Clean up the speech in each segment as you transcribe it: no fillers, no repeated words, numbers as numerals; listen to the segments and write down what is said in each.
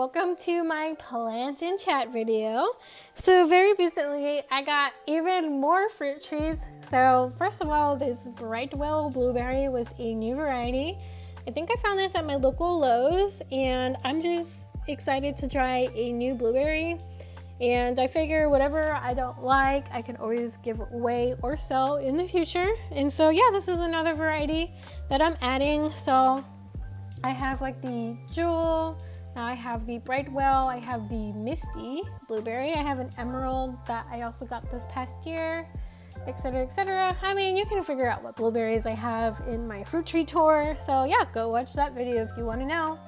welcome to my plant and chat video. So very recently I got even more fruit trees. So first of all, this Brightwell blueberry was a new variety. I think I found this at my local Lowe's and I'm just excited to try a new blueberry. And I figure whatever I don't like, I can always give away or sell in the future. And so yeah, this is another variety that I'm adding. So I have like the Jewel, now I have the Brightwell, I have the Misty blueberry, I have an Emerald that I also got this past year, etc, etc. I mean, you can figure out what blueberries I have in my fruit tree tour. So yeah, go watch that video if you want to know.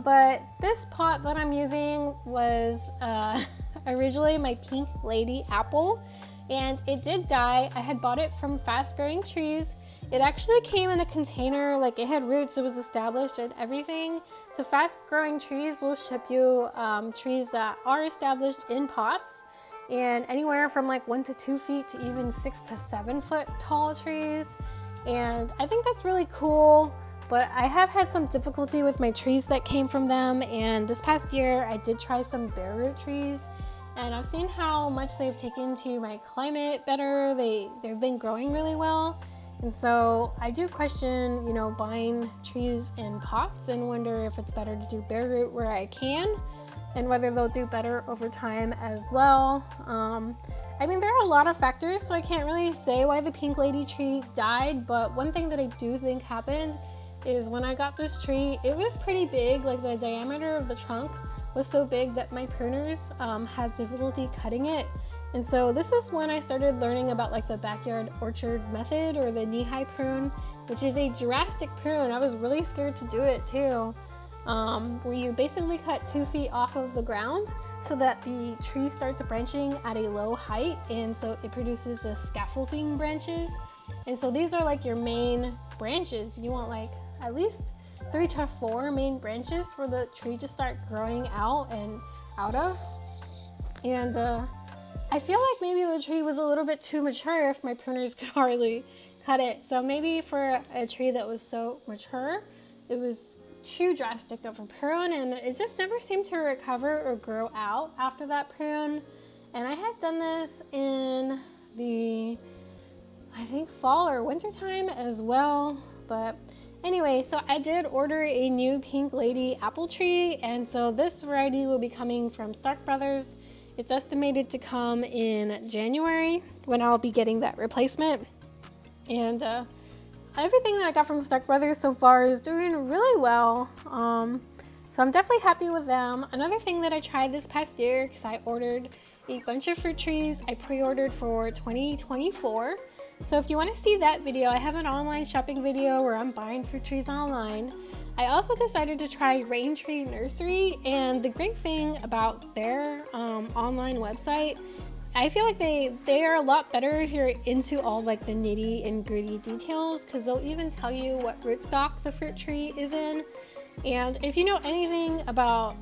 But this pot that I'm using was originally my Pink Lady apple, and it did die. I had bought it from Fast Growing Trees. It actually came in a container, like it had roots, it was established and everything. So Fast Growing Trees will ship you trees that are established in pots, and anywhere from like 1 to 2 feet to even 6 to 7 foot tall trees. And I think that's really cool. But I have had some difficulty with my trees that came from them, and this past year I did try some bare root trees, and I've seen how much they've taken to my climate better. They've been growing really well, and so I do question, you know, buying trees in pots and wonder if it's better to do bare root where I can, and whether they'll do better over time as well. I mean, there are a lot of factors, so I can't really say why the Pink Lady tree died, but one thing that I do think happened is when I got this tree, it was pretty big. Like the diameter of the trunk was so big that my pruners had difficulty cutting it. And so this is when I started learning about like the backyard orchard method, or the knee-high prune, which is a drastic prune. I was really scared to do it too, where you basically cut 2 feet off of the ground so that the tree starts branching at a low height, and so it produces the scaffolding branches. And so these are like your main branches. You want like at least 3 to 4 main branches for the tree to start growing out and out of. And I feel like maybe the tree was a little bit too mature if my pruners could hardly cut it. So maybe for a tree that was so mature, it was too drastic of a prune, and it just never seemed to recover or grow out after that prune. And I had done this in the, I think, fall or winter time as well. But anyway, so I did order a new Pink Lady apple tree, and so this variety will be coming from Stark Brothers. It's estimated to come in January when I'll be getting that replacement. And everything that I got from Stark Brothers so far is doing really well. So I'm definitely happy with them. Another thing that I tried this past year, because I ordered a bunch of fruit trees, I pre-ordered for 2024. So if you want to see that video, I have an online shopping video where I'm buying fruit trees online. I also decided to try Rain Tree Nursery, and the great thing about their online website, I feel like they are a lot better if you're into all like the nitty and gritty details, because they'll even tell you what rootstock the fruit tree is in. And if you know anything about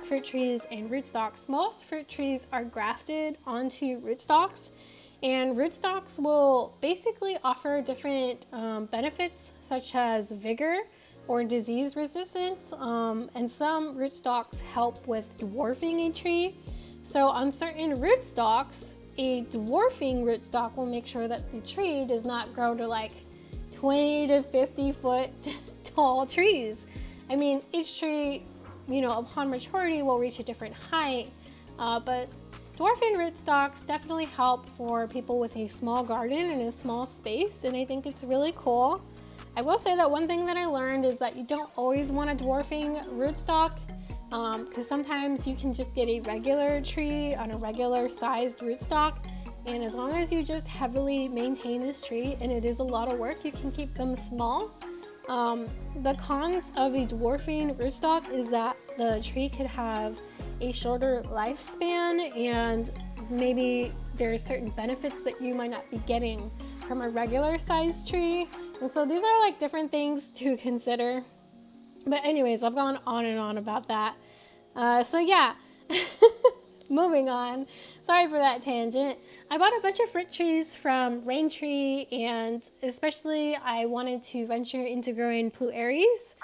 fruit trees and rootstocks, most fruit trees are grafted onto rootstocks. And rootstocks will basically offer different benefits, such as vigor or disease resistance. And some rootstocks help with dwarfing a tree. So on certain rootstocks, a dwarfing rootstock will make sure that the tree does not grow to like 20 to 50 foot tall trees. I mean, each tree, you know, upon maturity will reach a different height, but dwarfing rootstocks definitely help for people with a small garden and a small space, and I think it's really cool. I will say that one thing that I learned is that you don't always want a dwarfing rootstock, because sometimes you can just get a regular tree on a regular sized rootstock, and as long as you just heavily maintain this tree, and it is a lot of work, you can keep them small. The cons of a dwarfing rootstock is that the tree could have a shorter lifespan, and maybe there are certain benefits that you might not be getting from a regular sized tree. And so these are like different things to consider. But anyways, I've gone on and on about that. So yeah, moving on. Sorry for that tangent. I bought a bunch of fruit trees from Rain Tree, and especially I wanted to venture into growing Blue Aries.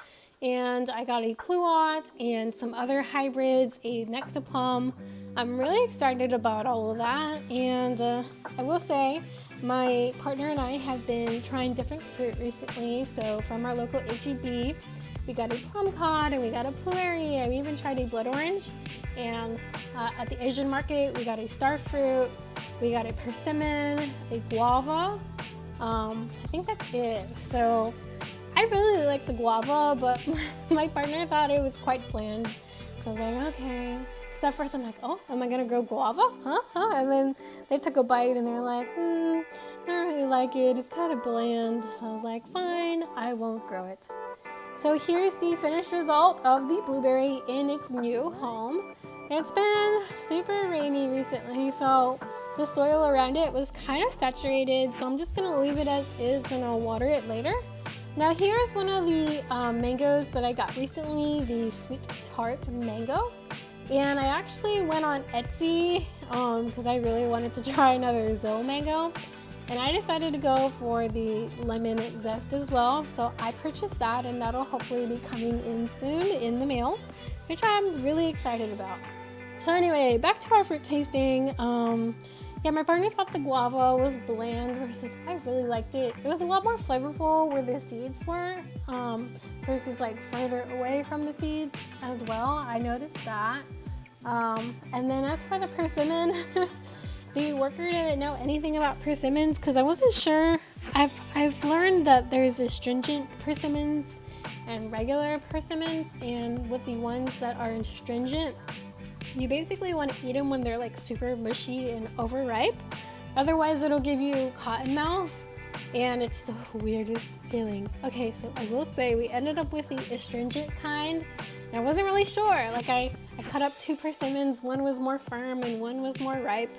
and I got a Pluot and some other hybrids, a Nexaplum. I'm really excited about all of that, and I will say my partner and I have been trying different fruit recently. So from our local HEB, we got a plum cod and we got a blueberry, and we even tried a blood orange. And at the Asian market, we got a star fruit, we got a persimmon, a guava. I think that's it. So I really like the guava, but my partner thought it was quite bland. So I was like, okay. So at first I'm like, oh, am I gonna grow guava? Huh? And then they took a bite and they're like, I don't really like it. It's kind of bland. So I was like, fine, I won't grow it. So here's the finished result of the blueberry in its new home. It's been super rainy recently, so the soil around it was kind of saturated. So I'm just gonna leave it as is and I'll water it later. Now here's one of the mangoes that I got recently, the sweet tart mango. And I actually went on Etsy because I really wanted to try another Zill mango. And I decided to go for the lemon zest as well. So I purchased that, and that'll hopefully be coming in soon in the mail, which I'm really excited about. So anyway, back to our fruit tasting. Yeah, my partner thought the guava was bland versus I really liked it. It was a lot more flavorful where the seeds were versus like further away from the seeds as well. I noticed that. And then as for the persimmon, the worker didn't know anything about persimmons because I wasn't sure. I've learned that there's astringent persimmons and regular persimmons, and with the ones that are astringent, you basically want to eat them when they're like super mushy and overripe. Otherwise, it'll give you cotton mouth, and it's the weirdest feeling. Okay, so I will say we ended up with the astringent kind. And I wasn't really sure. Like I cut up 2 persimmons. One was more firm and one was more ripe.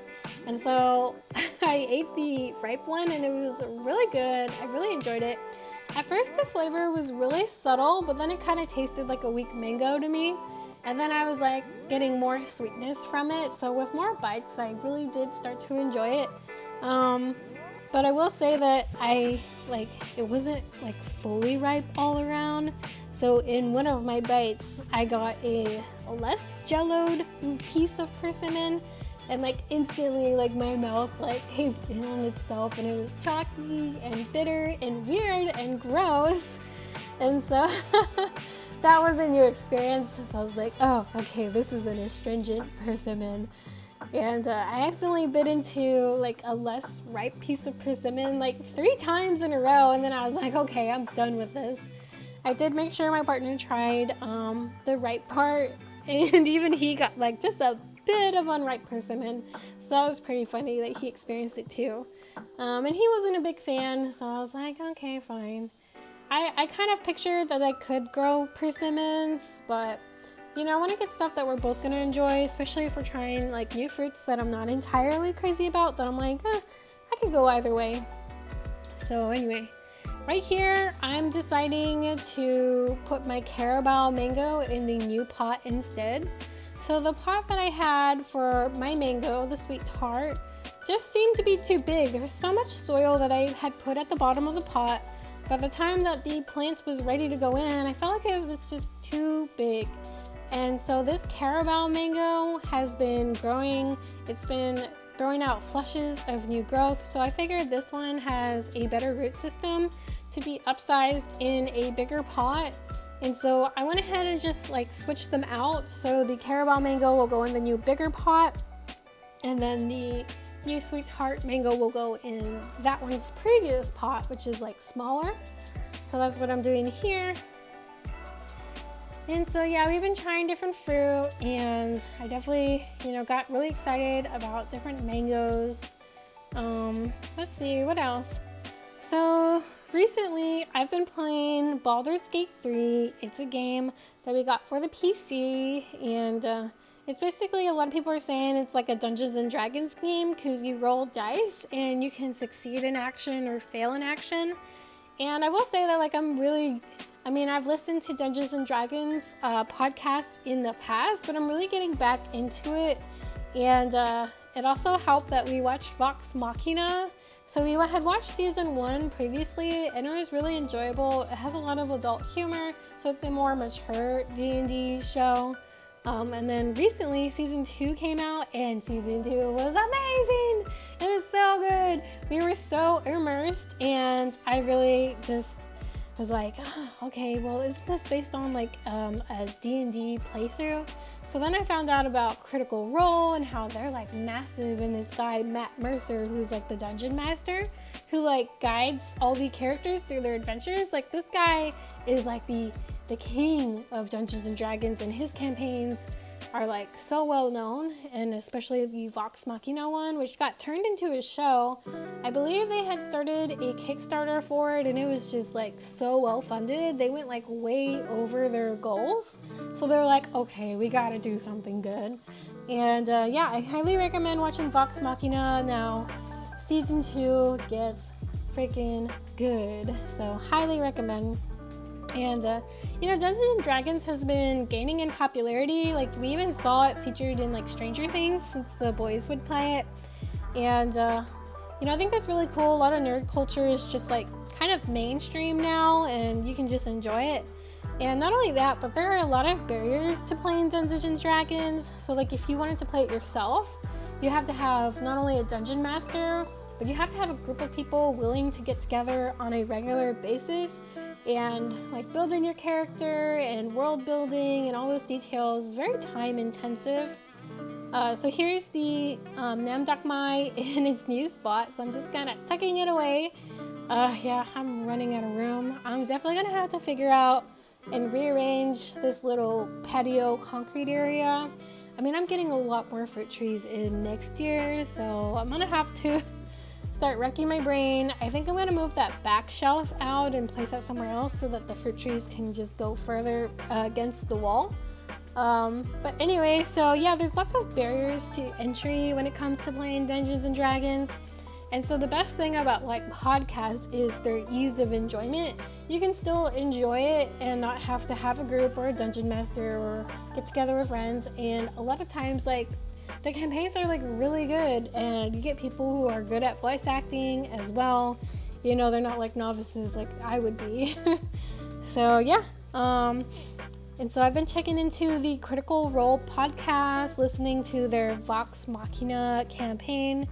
And so I ate the ripe one, and it was really good. I really enjoyed it. At first, the flavor was really subtle, but then it kind of tasted like a weak mango to me. And then I was like getting more sweetness from it. So with more bites, I really did start to enjoy it. But I will say that it wasn't like fully ripe all around. So in one of my bites, I got a less jelloed piece of persimmon, and like instantly like my mouth like caved in on itself, and it was chalky and bitter and weird and gross. And so that was a new experience. So I was like, oh, okay, this is an astringent persimmon. And I accidentally bit into like a less ripe piece of persimmon like 3 times in a row, and then I was like, okay, I'm done with this. I did make sure my partner tried the ripe part, and even he got like just a bit of unripe persimmon. So that was pretty funny that he experienced it too. And he wasn't a big fan, so I was like, okay, fine. I kind of pictured that I could grow persimmons, but you know, I want to get stuff that we're both going to enjoy, especially if we're trying like new fruits that I'm not entirely crazy about, that I'm like, I could go either way. So anyway, right here, I'm deciding to put my Carabao mango in the new pot instead. So the pot that I had for my mango, the sweet tart, just seemed to be too big. There was so much soil that I had put at the bottom of the pot. By the time that the plants was ready to go in, I felt like it was just too big. And so this Carabao mango has been growing. It's been throwing out flushes of new growth. So I figured this one has a better root system to be upsized in a bigger pot. And so I went ahead and just like switched them out. So the Carabao mango will go in the new bigger pot, and then the new sweet tart mango will go in that one's previous pot, which is like smaller. So that's what I'm doing here. And so yeah, we've been trying different fruit, and I definitely, got really excited about different mangoes. Let's see, what else? So recently I've been playing Baldur's Gate 3. It's a game that we got for the PC, and it's basically, a lot of people are saying it's like a Dungeons and Dragons game because you roll dice and you can succeed in action or fail in action. And I will say that I've listened to Dungeons and Dragons podcasts in the past, but I'm really getting back into it. And it also helped that we watched Vox Machina. So we had watched season 1 previously, and it was really enjoyable. It has a lot of adult humor, so it's a more mature D&D show. And then recently season 2 came out, and season 2 was amazing. It was so good. We were so immersed, and I really just was like, oh, okay, well, isn't this based on like a D&D playthrough? So then I found out about Critical Role and how they're like massive, and this guy Matt Mercer, who's like the dungeon master, who like guides all the characters through their adventures. Like this guy is like the king of Dungeons and Dragons, and his campaigns are like so well known, and especially the Vox Machina one, which got turned into a show. I believe they had started a Kickstarter for it, and it was just like so well funded. They went like way over their goals, so they're like, okay, we gotta do something good. And yeah, I highly recommend watching Vox Machina. Now season 2 gets freaking good, so highly recommend. And you know, Dungeons and Dragons has been gaining in popularity. Like we even saw it featured in like Stranger Things, since the boys would play it. And you know, I think that's really cool. A lot of nerd culture is just like kind of mainstream now, and you can just enjoy it. And not only that, but there are a lot of barriers to playing Dungeons and Dragons. So like if you wanted to play it yourself, you have to have not only a dungeon master, but you have to have a group of people willing to get together on a regular basis and like building your character and world building and all those details is very time intensive. So here's the Namdakmai in its new spot, so I'm just kind of tucking it away. Yeah, I'm running out of room. I'm definitely gonna have to figure out and rearrange this little patio concrete area. I mean, I'm getting a lot more fruit trees in next year, so I'm gonna have to start wrecking my brain. I think I'm gonna move that back shelf out and place that somewhere else so that the fruit trees can just go further against the wall. But anyway, so yeah, there's lots of barriers to entry when it comes to playing Dungeons and Dragons. And so the best thing about like podcasts is their ease of enjoyment. You can still enjoy it and not have to have a group or a dungeon master or get together with friends. And a lot of times, like, the campaigns are like really good, and you get people who are good at voice acting as well. You know, they're not like novices like I would be. So yeah, and so I've been checking into the Critical Role podcast, listening to their Vox Machina campaign.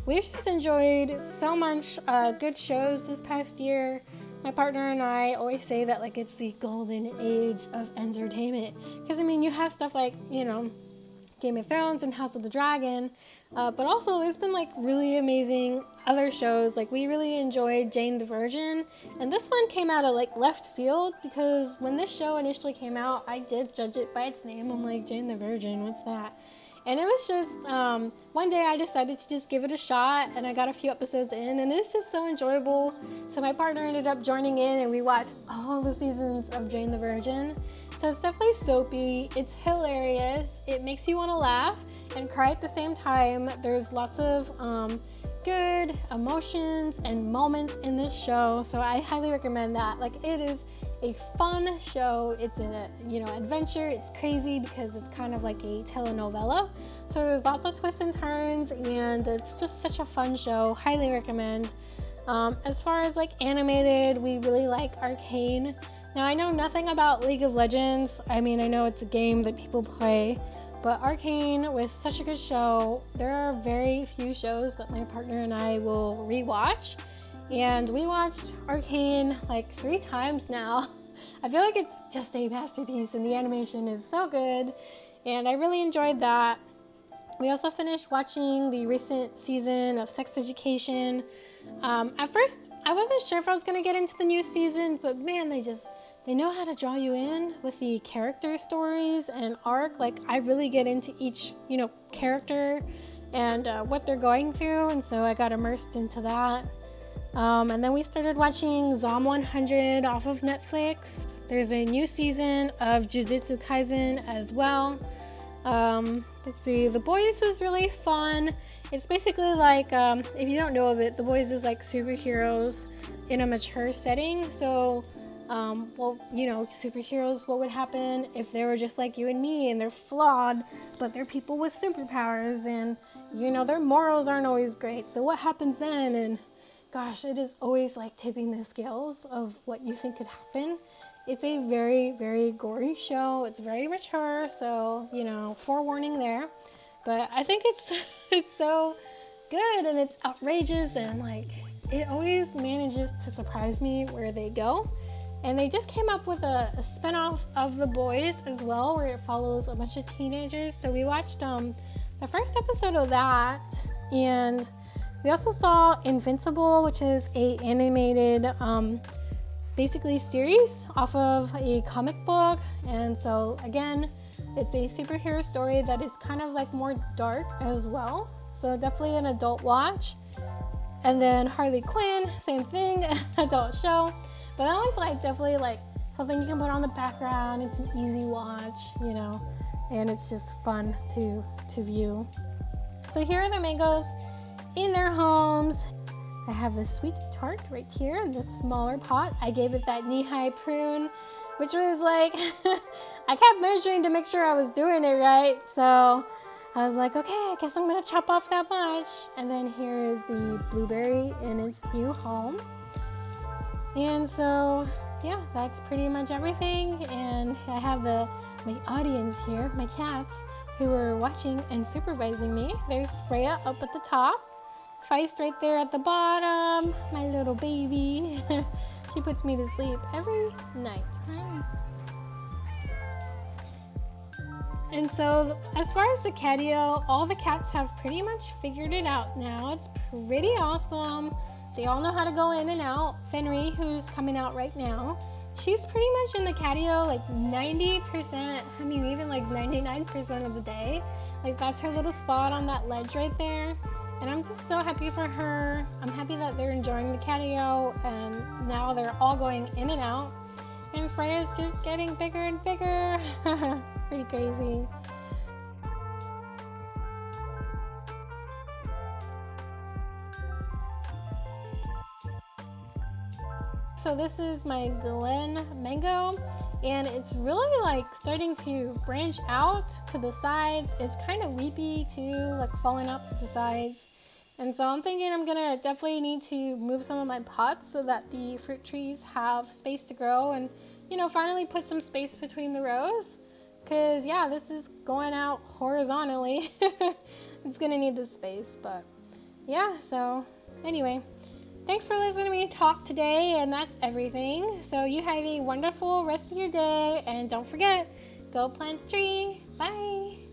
We've just enjoyed so much good shows this past year. My partner and I always say that like it's the golden age of entertainment, because I mean, you have stuff like, you know, Game of Thrones and House of the Dragon, but also there's been like really amazing other shows. Like we really enjoyed Jane the Virgin, and this one came out of like left field, because when this show initially came out, I did judge it by its name. I'm like, Jane the Virgin, what's that? And it was just one day I decided to just give it a shot, and I got a few episodes in, and it's just so enjoyable. So my partner ended up joining in, and we watched all the seasons of Jane the Virgin. So it's definitely soapy, it's hilarious, it makes you want to laugh and cry at the same time. There's lots of good emotions and moments in this show, so I highly recommend that. Like, it is a fun show. It's a, you know, adventure. It's crazy because it's kind of like a telenovela, so there's lots of twists and turns, and it's just such a fun show. Highly recommend. As far as like animated, we really like Arcane. Now, I know nothing about League of Legends. I mean, I know it's a game that people play, but Arcane was such a good show. There are very few shows that my partner and I will rewatch, and we watched Arcane like 3 times now. I feel like it's just a masterpiece, and the animation is so good, and I really enjoyed that. We also finished watching the recent season of Sex Education. At first, I wasn't sure if I was going to get into the new season, but man, they know how to draw you in with the character stories and arc. Like, I really get into each, you know, character and what they're going through, and so I got immersed into that. And then we started watching Zom 100 off of Netflix. There's a new season of Jujutsu Kaisen as well. Let's see, The Boys was really fun. It's basically like, if you don't know of it, The Boys is like superheroes in a mature setting. So, well, you know, superheroes, what would happen if they were just like you and me, and they're flawed, but they're people with superpowers, and, you know, their morals aren't always great. So what happens then? And gosh, it is always like tipping the scales of what you think could happen. It's a very, very gory show. It's very mature, so, you know, forewarning there. But I think it's it's so good, and it's outrageous, and like it always manages to surprise me where they go. And they just came up with a spin-off of The Boys as well, where it follows a bunch of teenagers. So we watched the first episode of that, and we also saw Invincible, which is a animated basically series off of a comic book. And so again, it's a superhero story that is kind of like more dark as well. So definitely an adult watch. And then Harley Quinn, same thing, adult show. But that one's like definitely like something you can put on the background. It's an easy watch, you know, and it's just fun to view. So here are the mangoes in their homes. I have this sweet tart right here in this smaller pot. I gave it that knee-high prune, which was like, I kept measuring to make sure I was doing it right. So I was like, okay, I guess I'm gonna chop off that much. And then here is the blueberry in its new home. And so, yeah, that's pretty much everything. And I have my audience here, my cats, who are watching and supervising me. There's Freya up at the top, Feist right there at the bottom, my little baby. She puts me to sleep every night. And so as far as the catio, all the cats have pretty much figured it out now. It's pretty awesome. They all know how to go in and out. Fenry, who's coming out right now, she's pretty much in the catio like 90%, I mean even like 99% of the day. Like that's her little spot on that ledge right there. And I'm just so happy for her. I'm happy that they're enjoying the catio, and now they're all going in and out. And Freya's just getting bigger and bigger. Pretty crazy. So this is my Glen mango, and it's really like starting to branch out to the sides. It's kind of weepy too, like falling out to the sides. And so I'm thinking I'm gonna definitely need to move some of my pots so that the fruit trees have space to grow, and, you know, finally put some space between the rows. Cause yeah, this is going out horizontally. It's gonna need the space, but yeah, so anyway. Thanks for listening to me talk today, and that's everything. So you have a wonderful rest of your day, and don't forget, go plant a tree. Bye.